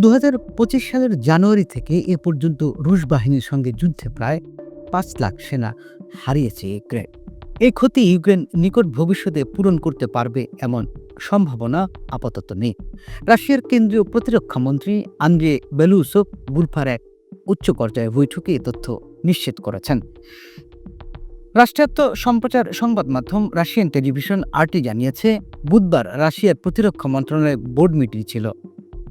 2025 সালের জানুয়ারি থেকে এ পর্যন্ত রুশ বাহিনীর সঙ্গে যুদ্ধে প্রায় 5 লাখ সেনা হারিয়েছে ইউক্রেন। এই ক্ষতি ইউক্রেন নিকট ভবিষ্যতে পূরণ করতে পারবে এমন সম্ভাবনা আপাতত নেই। রাশিয়ার কেন্দ্রীয় প্রতিরক্ষা মন্ত্রী আন্দ্রে বেলুসভ বুধবার এক উচ্চ পর্যায়ে বৈঠকে এ তথ্য নিশ্চিত করেছেন। রাষ্ট্রায়ত্ত সম্প্রচার সংবাদ মাধ্যম রাশিয়ান টেলিভিশন আরটি জানিয়েছে, বুধবার রাশিয়ার প্রতিরক্ষা মন্ত্রণালয়ের বোর্ড মিটিং ছিল।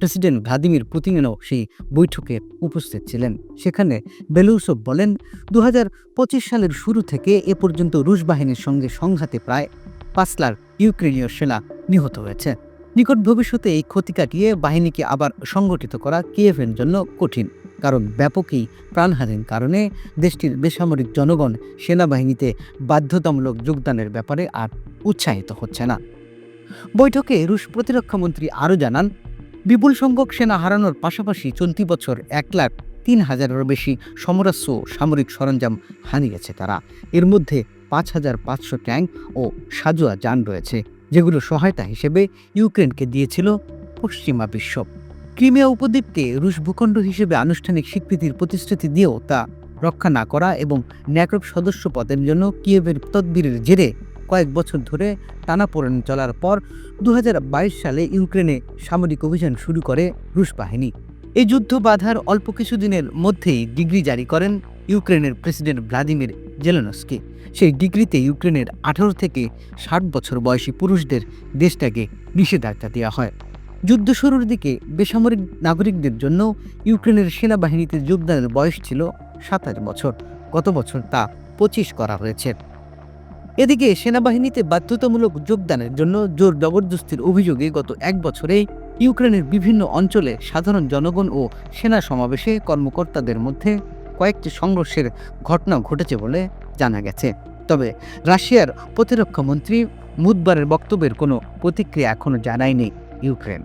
প্রেসিডেন্ট ভ্লাদিমির পুতিনও সেই বৈঠকে উপস্থিত ছিলেন। সেখানে বেলুসভ বলেন, 2025 সালের শুরু থেকে এ পর্যন্ত রুশ বাহিনীর সঙ্গে সংঘাতে প্রায় 5 লাখ ইউক্রেনীয় সেনা নিহত হয়েছে। নিকট ভবিষ্যতে এই ক্ষতি কাটিয়ে বাহিনীকে আবার সংগঠিত করা কিয়েভের জন্য কঠিন, কারণ ব্যাপক এই প্রাণহানির কারণে দেশটির বেসামরিক জনগণ সেনাবাহিনীতে বাধ্যতামূলক যোগদানের ব্যাপারে আর উৎসাহিত হচ্ছে না। বৈঠকে রুশ প্রতিরক্ষামন্ত্রী আরও জানান, বিপুল সংখ্যক সেনা হারানোর পাশাপাশি চলতি বছর 1,03,000-এরও বেশি সমরাস্ত্র ও সামরিক সরঞ্জাম হারিয়েছে তারা। এর মধ্যে 5,500 ট্যাঙ্ক ও সাঁজোয়া যান রয়েছে, যেগুলো সহায়তা হিসেবে ইউক্রেনকে দিয়েছিল পশ্চিমা বিশ্ব। ক্রিমিয়া উপদ্বীপকে রুশ ভূখণ্ড হিসেবে আনুষ্ঠানিক স্বীকৃতির প্রতিশ্রুতি দিয়েও তা রক্ষা না করা এবং ন্যাটো সদস্য পদের জন্য কিয়েভের তদবিরের জেরে কয়েক বছর ধরে টানাপোড়েন চলার পর 2022 সালে ইউক্রেনে সামরিক অভিযান শুরু করে রুশ বাহিনী। এই যুদ্ধ বাধার অল্প কিছুদিনের মধ্যেই ডিগ্রি জারি করেন ইউক্রেনের প্রেসিডেন্ট ভ্লাদিমির জেলেনস্কি। সেই ডিগ্রিতে ইউক্রেনের 18 থেকে 60 বছর বয়সী পুরুষদের দেশটাকে নিষেধাজ্ঞা দেওয়া হয়। যুদ্ধ শুরুর দিকে বেসামরিক নাগরিকদের জন্য ইউক্রেনের সেনাবাহিনীতে যোগদানের বয়স ছিল 27 বছর। গত বছর তা 25 করা হয়েছে। এদিকে সেনাবাহিনীতে বাধ্যতামূলক যোগদানের জন্য জোর জবরদস্তির অভিযোগে গত 1 বছরে ইউক্রেনের বিভিন্ন অঞ্চলে সাধারণ জনগণ ও সেনা সমাবেশে কর্মকর্তাদের মধ্যে কয়েকটি সংঘর্ষের ঘটনা ঘটেছে বলে জানা গেছে। তবে রাশিয়ার প্রতিরক্ষা মন্ত্রী বুধবারের বক্তব্যের কোনো প্রতিক্রিয়া এখনও জানায়নি ইউক্রেন।